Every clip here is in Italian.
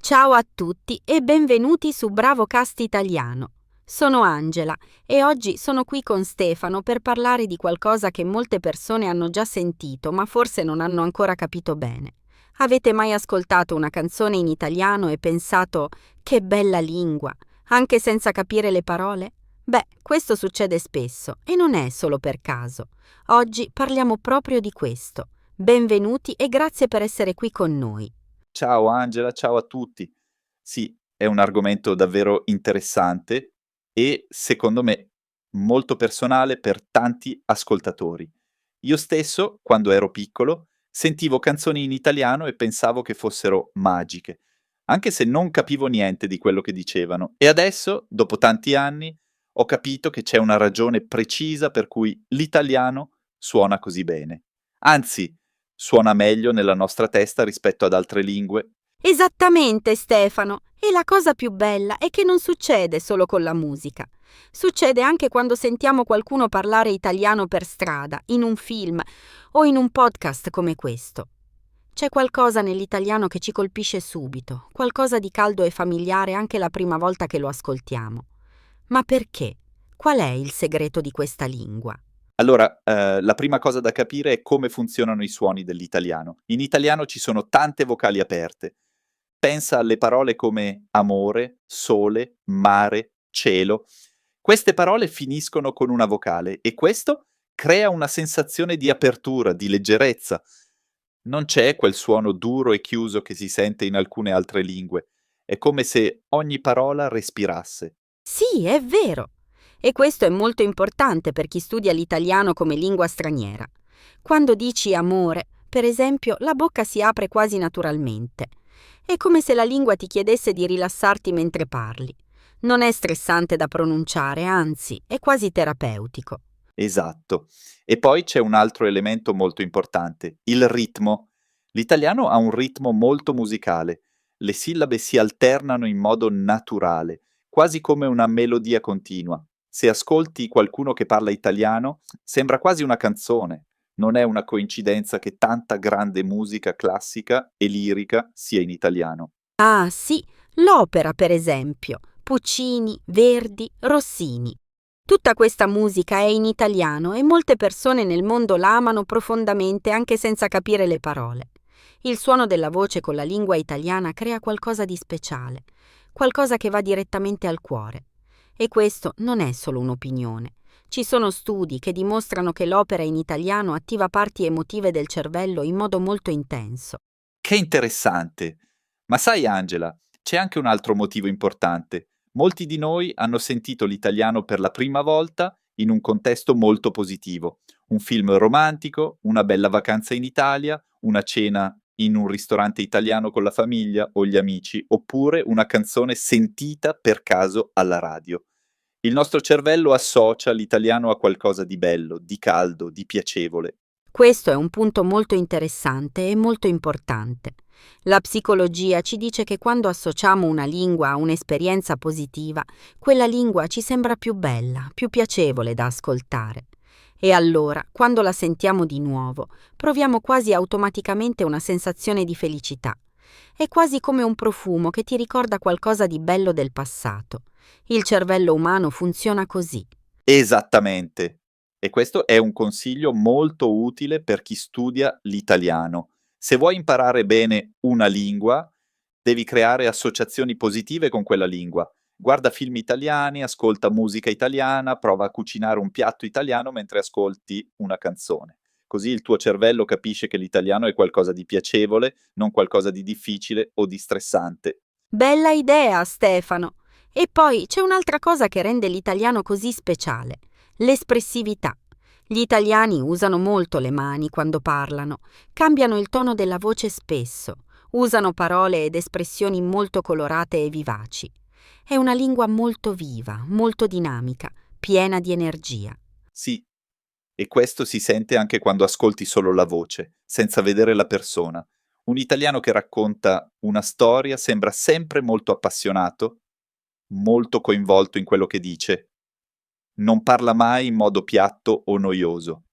Ciao a tutti e benvenuti su Bravocast Italiano. Sono Angela e oggi sono qui con Stefano per parlare di qualcosa che molte persone hanno già sentito, ma forse non hanno ancora capito bene. Avete mai ascoltato una canzone in italiano e pensato «che bella lingua», anche senza capire le parole? Beh, questo succede spesso e non è solo per caso. Oggi parliamo proprio di questo. Benvenuti e grazie per essere qui con noi. Ciao Angela, ciao a tutti. Sì, è un argomento davvero interessante e secondo me molto personale per tanti ascoltatori. Io stesso, quando ero piccolo, sentivo canzoni in italiano e pensavo che fossero magiche, anche se non capivo niente di quello che dicevano. E adesso, dopo tanti anni, ho capito che c'è una ragione precisa per cui l'italiano suona così bene. Anzi, suona meglio nella nostra testa rispetto ad altre lingue. Esattamente, Stefano. E la cosa più bella è che non succede solo con la musica. Succede anche quando sentiamo qualcuno parlare italiano per strada, in un film o in un podcast come questo. C'è qualcosa nell'italiano che ci colpisce subito, qualcosa di caldo e familiare anche la prima volta che lo ascoltiamo. Ma perché? Qual è il segreto di questa lingua? Allora, la prima cosa da capire è come funzionano i suoni dell'italiano. In italiano ci sono tante vocali aperte. Pensa alle parole come amore, sole, mare, cielo. Queste parole finiscono con una vocale e questo crea una sensazione di apertura, di leggerezza. Non c'è quel suono duro e chiuso che si sente in alcune altre lingue. È come se ogni parola respirasse. Sì, è vero. E questo è molto importante per chi studia l'italiano come lingua straniera. Quando dici amore, per esempio, la bocca si apre quasi naturalmente. È come se la lingua ti chiedesse di rilassarti mentre parli. Non è stressante da pronunciare, anzi, è quasi terapeutico. Esatto. E poi c'è un altro elemento molto importante, il ritmo. L'italiano ha un ritmo molto musicale. Le sillabe si alternano in modo naturale, quasi come una melodia continua. Se ascolti qualcuno che parla italiano, sembra quasi una canzone. Non è una coincidenza che tanta grande musica classica e lirica sia in italiano. Ah, sì, l'opera, per esempio, Puccini, Verdi, Rossini. Tutta questa musica è in italiano e molte persone nel mondo la amano profondamente anche senza capire le parole. Il suono della voce con la lingua italiana crea qualcosa di speciale, qualcosa che va direttamente al cuore. E questo non è solo un'opinione. Ci sono studi che dimostrano che l'opera in italiano attiva parti emotive del cervello in modo molto intenso. Che interessante! Ma sai, Angela, c'è anche un altro motivo importante. Molti di noi hanno sentito l'italiano per la prima volta in un contesto molto positivo. Un film romantico, una bella vacanza in Italia, una cena in un ristorante italiano con la famiglia o gli amici, oppure una canzone sentita per caso alla radio. Il nostro cervello associa l'italiano a qualcosa di bello, di caldo, di piacevole. Questo è un punto molto interessante e molto importante. La psicologia ci dice che quando associamo una lingua a un'esperienza positiva, quella lingua ci sembra più bella, più piacevole da ascoltare. E allora, quando la sentiamo di nuovo, proviamo quasi automaticamente una sensazione di felicità. È quasi come un profumo che ti ricorda qualcosa di bello del passato. Il cervello umano funziona così. Esattamente. E questo è un consiglio molto utile per chi studia l'italiano. Se vuoi imparare bene una lingua, devi creare associazioni positive con quella lingua. Guarda film italiani, ascolta musica italiana, prova a cucinare un piatto italiano mentre ascolti una canzone. Così il tuo cervello capisce che l'italiano è qualcosa di piacevole, non qualcosa di difficile o di stressante. Bella idea, Stefano! E poi c'è un'altra cosa che rende l'italiano così speciale: l'espressività. Gli italiani usano molto le mani quando parlano, cambiano il tono della voce spesso, usano parole ed espressioni molto colorate e vivaci. È una lingua molto viva, molto dinamica, piena di energia. Sì, e questo si sente anche quando ascolti solo la voce, senza vedere la persona. Un italiano che racconta una storia sembra sempre molto appassionato, molto coinvolto in quello che dice. Non parla mai in modo piatto o noioso.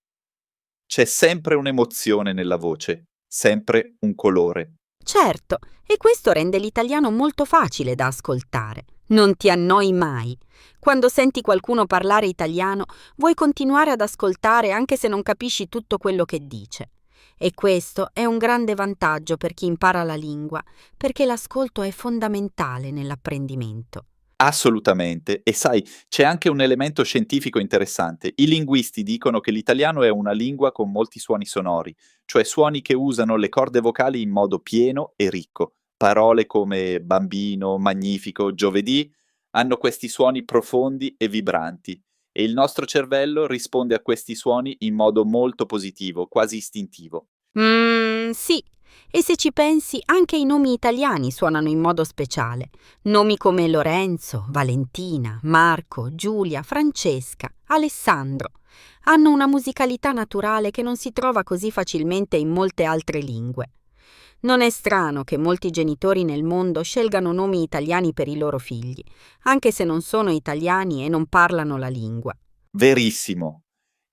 C'è sempre un'emozione nella voce, sempre un colore. Certo, e questo rende l'italiano molto facile da ascoltare. Non ti annoi mai. Quando senti qualcuno parlare italiano, vuoi continuare ad ascoltare anche se non capisci tutto quello che dice. E questo è un grande vantaggio per chi impara la lingua, perché l'ascolto è fondamentale nell'apprendimento. Assolutamente. E sai, c'è anche un elemento scientifico interessante. I linguisti dicono che l'italiano è una lingua con molti suoni sonori, cioè suoni che usano le corde vocali in modo pieno e ricco. Parole come bambino, magnifico, giovedì hanno questi suoni profondi e vibranti e il nostro cervello risponde a questi suoni in modo molto positivo, quasi istintivo. Sì. E se ci pensi, anche i nomi italiani suonano in modo speciale. Nomi come Lorenzo, Valentina, Marco, Giulia, Francesca, Alessandro hanno una musicalità naturale che non si trova così facilmente in molte altre lingue. Non è strano che molti genitori nel mondo scelgano nomi italiani per i loro figli, anche se non sono italiani e non parlano la lingua. Verissimo.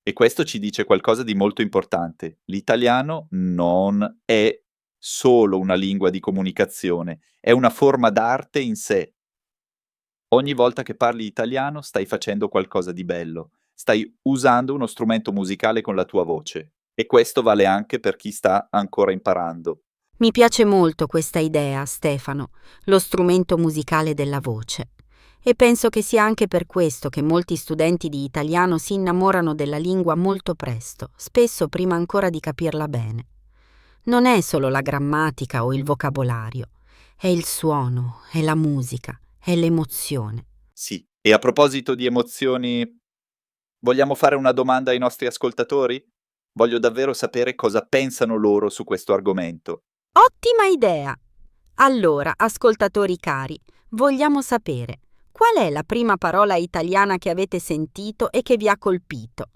E questo ci dice qualcosa di molto importante. L'italiano non è solo una lingua di comunicazione, è una forma d'arte in sé. Ogni volta che parli italiano stai facendo qualcosa di bello, stai usando uno strumento musicale con la tua voce. E questo vale anche per chi sta ancora imparando. Mi piace molto questa idea, Stefano, lo strumento musicale della voce. E penso che sia anche per questo che molti studenti di italiano si innamorano della lingua molto presto, spesso prima ancora di capirla bene. Non è solo la grammatica o il vocabolario, è il suono, è la musica, è l'emozione. Sì. E a proposito di emozioni, vogliamo fare una domanda ai nostri ascoltatori? Voglio davvero sapere cosa pensano loro su questo argomento. Ottima idea! Allora, ascoltatori cari, vogliamo sapere qual è la prima parola italiana che avete sentito e che vi ha colpito?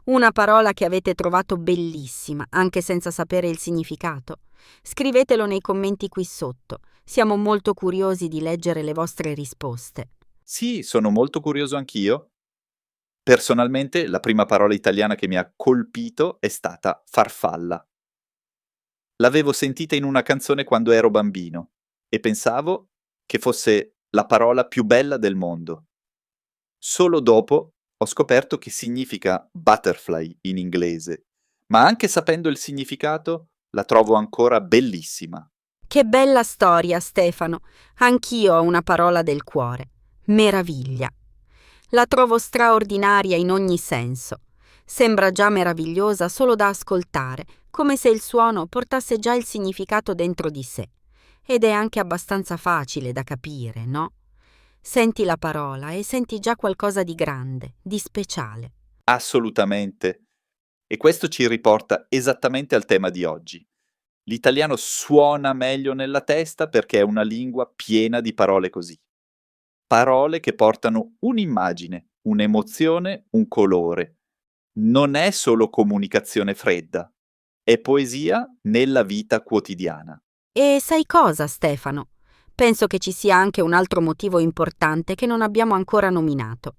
Una parola che avete trovato bellissima, anche senza sapere il significato? Scrivetelo nei commenti qui sotto. Siamo molto curiosi di leggere le vostre risposte. Sì, sono molto curioso anch'io. Personalmente, la prima parola italiana che mi ha colpito è stata farfalla. L'avevo sentita in una canzone quando ero bambino e pensavo che fosse la parola più bella del mondo. Solo dopo ho scoperto che significa butterfly in inglese, ma anche sapendo il significato la trovo ancora bellissima. Che bella storia, Stefano. Anch'io ho una parola del cuore. Meraviglia. La trovo straordinaria in ogni senso. Sembra già meravigliosa solo da ascoltare, come se il suono portasse già il significato dentro di sé. Ed è anche abbastanza facile da capire, no? Senti la parola e senti già qualcosa di grande, di speciale. Assolutamente. E questo ci riporta esattamente al tema di oggi. L'italiano suona meglio nella testa perché è una lingua piena di parole così. Parole che portano un'immagine, un'emozione, un colore. Non è solo comunicazione fredda, è poesia nella vita quotidiana. E sai cosa, Stefano? Penso che ci sia anche un altro motivo importante che non abbiamo ancora nominato.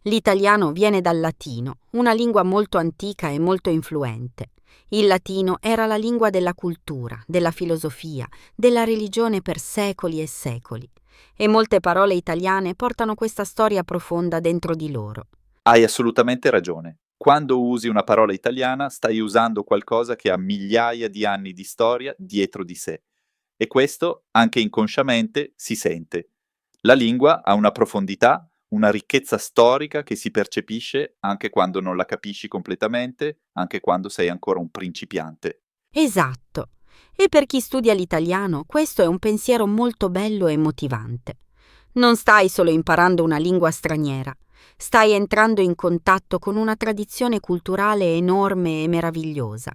L'italiano viene dal latino, una lingua molto antica e molto influente. Il latino era la lingua della cultura, della filosofia, della religione per secoli e secoli. E molte parole italiane portano questa storia profonda dentro di loro. Hai assolutamente ragione. Quando usi una parola italiana stai usando qualcosa che ha migliaia di anni di storia dietro di sé. E questo, anche inconsciamente, si sente. La lingua ha una profondità, una ricchezza storica che si percepisce anche quando non la capisci completamente, anche quando sei ancora un principiante. Esatto. E per chi studia l'italiano, questo è un pensiero molto bello e motivante. Non stai solo imparando una lingua straniera, stai entrando in contatto con una tradizione culturale enorme e meravigliosa.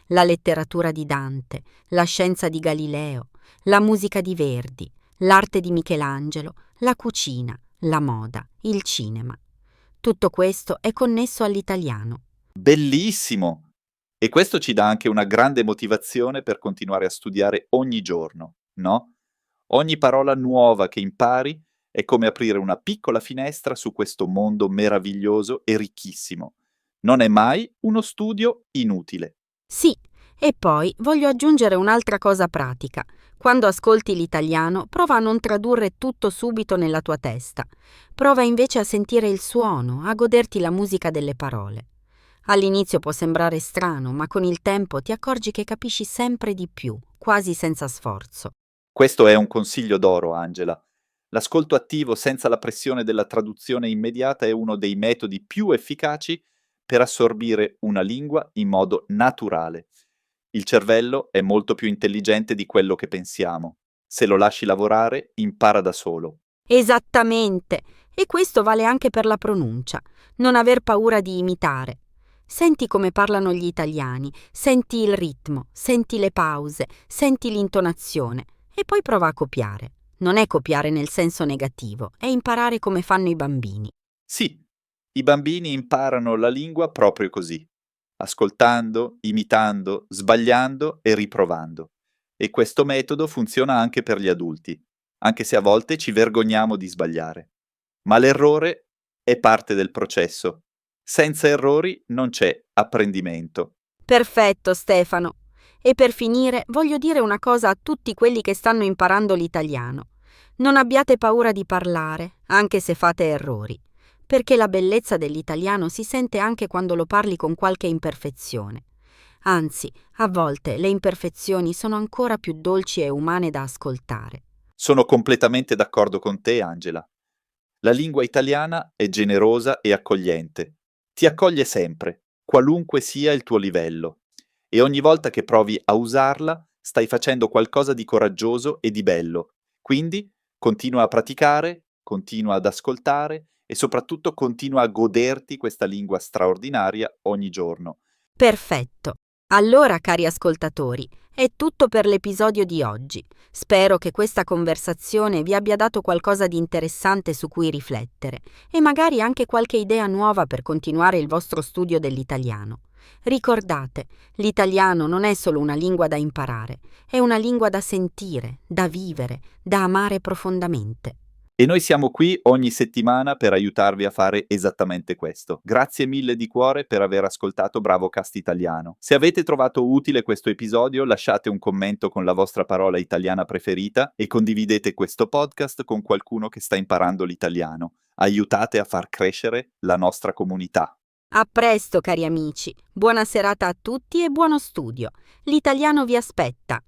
La letteratura di Dante, la scienza di Galileo, la musica di Verdi, l'arte di Michelangelo, la cucina, la moda, il cinema. Tutto questo è connesso all'italiano. Bellissimo! E questo ci dà anche una grande motivazione per continuare a studiare ogni giorno, no? Ogni parola nuova che impari è come aprire una piccola finestra su questo mondo meraviglioso e ricchissimo. Non è mai uno studio inutile. Sì, E poi voglio aggiungere un'altra cosa pratica. Quando ascolti l'italiano, prova a non tradurre tutto subito nella tua testa. Prova invece a sentire il suono, a goderti la musica delle parole. All'inizio può sembrare strano, ma con il tempo ti accorgi che capisci sempre di più, quasi senza sforzo. Questo è un consiglio d'oro, Angela. L'ascolto attivo senza la pressione della traduzione immediata è uno dei metodi più efficaci per assorbire una lingua in modo naturale. Il cervello è molto più intelligente di quello che pensiamo. Se lo lasci lavorare, impara da solo. Esattamente! E questo vale anche per la pronuncia. Non aver paura di imitare. Senti come parlano gli italiani, senti il ritmo, senti le pause, senti l'intonazione e poi prova a copiare. Non è copiare nel senso negativo, è imparare come fanno i bambini. Sì, i bambini imparano la lingua proprio così, ascoltando, imitando, sbagliando e riprovando. E questo metodo funziona anche per gli adulti, anche se a volte ci vergogniamo di sbagliare. Ma l'errore è parte del processo. Senza errori non c'è apprendimento. Perfetto, Stefano. E per finire voglio dire una cosa a tutti quelli che stanno imparando l'italiano. Non abbiate paura di parlare, anche se fate errori, perché la bellezza dell'italiano si sente anche quando lo parli con qualche imperfezione. Anzi, a volte le imperfezioni sono ancora più dolci e umane da ascoltare. Sono completamente d'accordo con te, Angela. La lingua italiana è generosa e accogliente. Ti accoglie sempre, qualunque sia il tuo livello. E ogni volta che provi a usarla, stai facendo qualcosa di coraggioso e di bello. Quindi continua a praticare, continua ad ascoltare e soprattutto continua a goderti questa lingua straordinaria ogni giorno. Perfetto. Allora, cari ascoltatori, è tutto per l'episodio di oggi. Spero che questa conversazione vi abbia dato qualcosa di interessante su cui riflettere e magari anche qualche idea nuova per continuare il vostro studio dell'italiano. Ricordate, l'italiano non è solo una lingua da imparare, è una lingua da sentire, da vivere, da amare profondamente. E noi siamo qui ogni settimana per aiutarvi a fare esattamente questo. Grazie mille di cuore per aver ascoltato Bravocast Italiano. Se avete trovato utile questo episodio, lasciate un commento con la vostra parola italiana preferita e condividete questo podcast con qualcuno che sta imparando l'italiano. Aiutate a far crescere la nostra comunità. A presto, cari amici. Buona serata a tutti e buono studio. L'italiano vi aspetta.